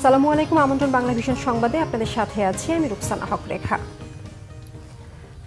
আসসালামু আলাইকুম। আমন্ত্রণ বাংলা ভিশন সংবাদে আপনাদের সাথে আছি আমি রুকসানা হক রেখা।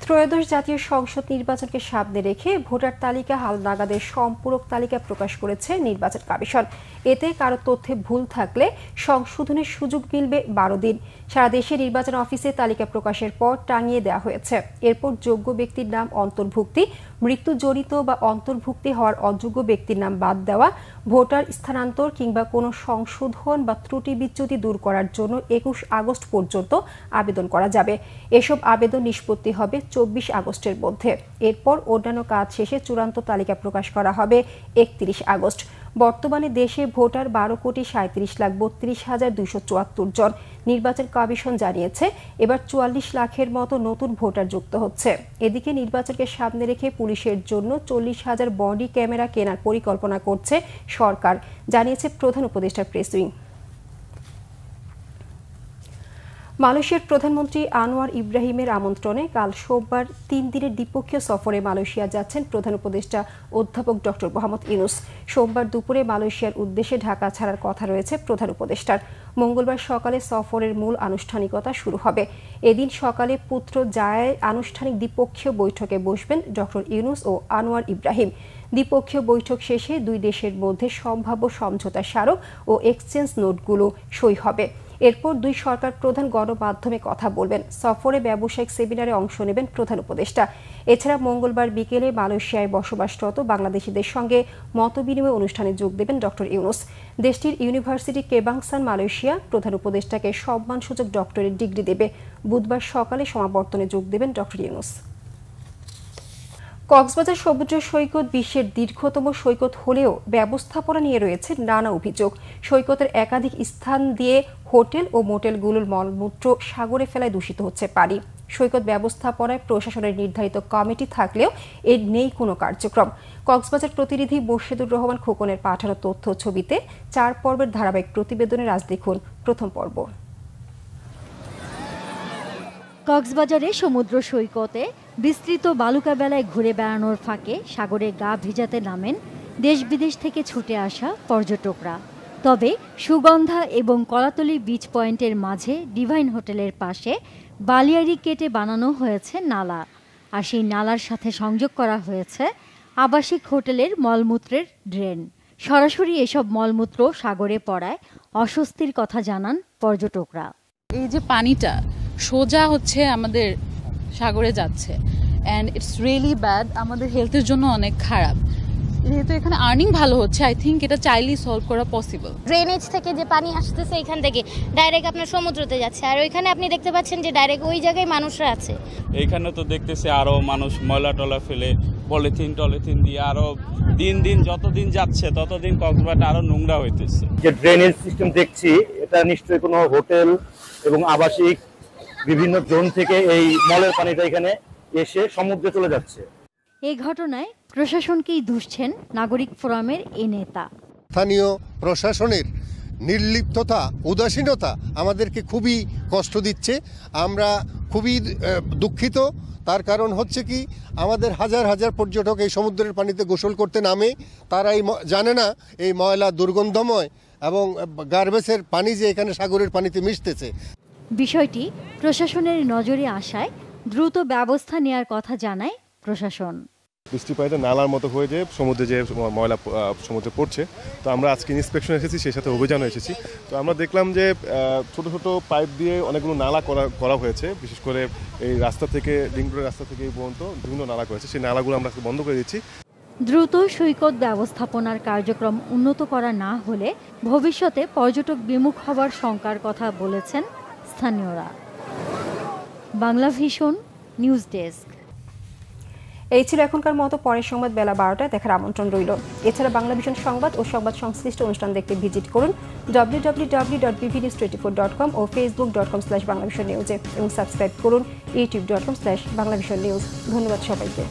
ত্রয়োদশ জাতীয় সংসদ নির্বাচনকে সামনে রেখে ভোটার তালিকা হালনাগাদের সম্পূরক তালিকা প্রকাশ করেছে নির্বাচন কমিশন। এতে কারো তথ্যে ভুল থাকলে সংশোধনের সুযোগ মিলবে 12 দিন। সারা দেশে নির্বাচন অফিসে তালিকা প্রকাশের পর টাঙিয়ে দেওয়া হয়েছে। এরপর যোগ্য ব্যক্তির নাম অন্তর্ভুক্তি, মৃত্যুজনিত বা অন্তর্ভুক্তি হওয়ার অযোগ্য ব্যক্তির নাম বাদ দেওয়া, ভোটার স্থানান্তর কিংবা কোনো সংশোধন বা ত্রুটি বিচ্যুতি দূর করার জন্য 21 আগস্ট পর্যন্ত আবেদন করা যাবে। এসব আবেদন নিষ্পত্তি হবে 24 আগস্টের মধ্যে। এরপর অন্যান্য কাজ শেষে চূড়ান্ত তালিকা প্রকাশ করা হবে 31 আগস্ট। বর্তমানে দেশে ভোটার 12,37,32,274 জন। নির্বাচন কমিশন জানিয়েছে এবার 44 লাখের মতো নতুন ভোটার যুক্ত হচ্ছে। এদিকে নির্বাচনকে সামনে রেখে পুলিশের জন্য 40,000 বডি ক্যামেরা কেনার পরিকল্পনা করছে সরকার, জানিয়েছে প্রধান উপদেষ্টা প্রেস উইং। মালয়েশিয়ার প্রধানমন্ত্রী আনোয়ার ইব্রাহিমের আমন্ত্রণে কাল সোমবার 3 দিনের দ্বিপক্ষীয় সফরে মালয়েশিয়া যাচ্ছেন প্রধান উপদেষ্টা অধ্যাপক ডক্টর মোহাম্মদ ইউনূস। সোমবার দুপুরে মালয়েশিয়ার উদ্দেশ্যে ঢাকা ছাড়ার কথা রয়েছে প্রধান উপদেষ্টার। মঙ্গলবার সকালে সফরের মূল আনুষ্ঠানিকতা শুরু হবে। এদিন সকালে পুত্র জায়ায় আনুষ্ঠানিক দ্বিপক্ষীয় বৈঠকে বসবেন ডক্টর ইউনূস ও আনোয়ার ইব্রাহিম। দ্বিপক্ষীয় বৈঠক শেষে দুই দেশের মধ্যে সম্ভাব্য সমঝোতা স্মারক ও এক্সচেঞ্জ নোটগুলো সই হবে। এরপর দুই সরকার প্রধান গণমাধ্যমে কথা বলবেন। সফরে ব্যবসায়িক সেমিনারে অংশ নেবেন প্রধান উপদেষ্টা। এছাড়া মঙ্গলবার বিকেলে মালয়েশিয়ায় বসবাসরত বাংলাদেশিদের সঙ্গে মতবিনিময় অনুষ্ঠানে যোগ দেবেন ডক্টর ইউনূস। দেশটির ইউনিভার্সিটি কেবাংসান মালয়েশিয়া প্রধান উপদেষ্টাকে সম্মানসূচক ডক্টরেট ডিগ্রি দেবে। বুধবার সকালে সমাবর্তনে যোগ দেবেন ডক্টর ইউনূস। কক্সবাজার সমুদ্র সৈকত বিশ্বের দীর্ঘতম সৈকত হলেও ব্যবস্থাপনা নিয়ে রয়েছে নানা অভিযোগ। সৈকতের একাধিক স্থান দিয়ে হোটেল ও মোটেলগুলোর মলমূত্র সাগরে ফেলায় দূষিত হচ্ছে পানি। সৈকত ব্যবস্থাপনায় প্রশাসনের নির্ধারিত কমিটি থাকলেও এর নেই কোনো কার্যক্রম। কক্সবাজার প্রতিনিধি মোর্শেদুর রহমান খোকনের পাঠানো তথ্য ছবিতে 4 পর্বের ধারাবাহিক প্রতিবেদনের আজ দেখুন প্রথম পর্ব। কক্সবাজারে সমুদ্র সৈকতে বিস্তৃত বালুকা বেলায় ঘুরে বেড়ানোর ফাঁকে সাগরে গা ভিজাতে নামেন দেশ বিদেশ থেকে ছুটে আসা পর্যটকরা। তবে সুগন্ধা এবং কলাতলি বিচ পয়েন্টের মাঝে ডিভাইন হোটেলের পাশে বালিয়াড়ি কেটে বানানো হয়েছে নালা, আর সেই নালার সাথে সংযোগ করা হয়েছে আবাসিক হোটেলের মলমূত্রের ড্রেন। সরাসরি এসব মলমূত্র সাগরে পড়ায় অস্বস্তির কথা জানান পর্যটকরা। এই যে পানিটা সোজা হচ্ছে আমাদের সাগরে যাচ্ছে, অ্যান্ড ইটস রিয়েলি ব্যাড, আমাদের হেলথের জন্য অনেক খারাপ। যেহেতু এখানে আর্নিং ভালো হচ্ছে, আই থিঙ্ক এটা চাইলেই সলভ করা পসিবল। ড্রেনেজ থেকে যে পানি আসতেছে এখান থেকে ডাইরেক্ট আপনার সমুদ্রতে যাচ্ছে, আর ওইখানে আপনি দেখতে পাচ্ছেন যে ডাইরেক্ট ওই জায়গায় মানুষরা আছে। এইখানে তো দেখতেছে আরো মানুষ ময়লা টলা ফেলে পলিথিন দিয়ে আরো দিন দিন যতদিন যাচ্ছে ততদিন কক্সবাজার আরো নোংরা হইতেছে। যে ড্রেনেজ সিস্টেম দেখছি এটা নিশ্চয়ই কোনো হোটেল এবং আবাসিক বিভিন্ন জোন থেকে এই মলের পানিটা এখানে এসে সমুদ্রে চলে যাচ্ছে। এই ঘটনায় প্রশাসনকেই দুষছেন নাগরিক ফোরামের এই নেতা। স্থানীয় প্রশাসনের নির্লিপ্ততা, উদাসীনতা আমাদেরকে খুবই কষ্ট দিচ্ছে। আমরা খুবই দুঃখিত। তার কারণ হচ্ছে কি, আমাদের হাজার হাজার পর্যটক এই সমুদ্রের পানিতে গোসল করতে নামে, তারা জানে না এই ময়লা দুর্গন্ধময় এবং গার্বেজের পানি যে এখানে সাগরের পানিতে মিশতেছে। বিষয়টি প্রশাসনের নজরে আসায় দ্রুত ব্যবস্থা নেওয়ার কথা জানায় প্রশাসন। বৃষ্টি পানিতে নালার মতো হয়ে যে সমুদ্রে যে ময়লা সমুদ্রে পড়ছে, তো আমরা আজকে ইন্সপেকশন এসেছি, সেই সাথে অভিযানে এসেছি। তো আমরা দেখলাম যে ছোট ছোট পাইপ দিয়ে অনেকগুলো নালা করা হয়েছে, বিশেষ করে এই রাস্তা থেকে রিংরোডের রাস্তা থেকে এই পর্যন্ত বিভিন্ন নালা করেছে। সেই নালাগুলো আমরা বন্ধ করে দিচ্ছি। দ্রুত সৈকত ব্যবস্থাপনার কার্যক্রম উন্নত করা না হলে ভবিষ্যতে পর্যটক বিমুখ হবার শঙ্কার কথা বলেছেন স্থানীয়রা। Bangla vision news desk. এই ছিল এখনকার মতো। পরের সংবাদ বেলা 12টায় দেখার আমন্ত্রণ রইল। এছাড়া বাংলা ভিশন সংবাদ ও সংবাদ সংশ্লিষ্ট অনুষ্ঠান দেখতে ভিজিট করুন www.bvnews24.com ও facebook.com/banglavisionnews এবং সাবস্ক্রাইব করুন youtube.com/banglavisionnews। ধন্যবাদ সবাইকে।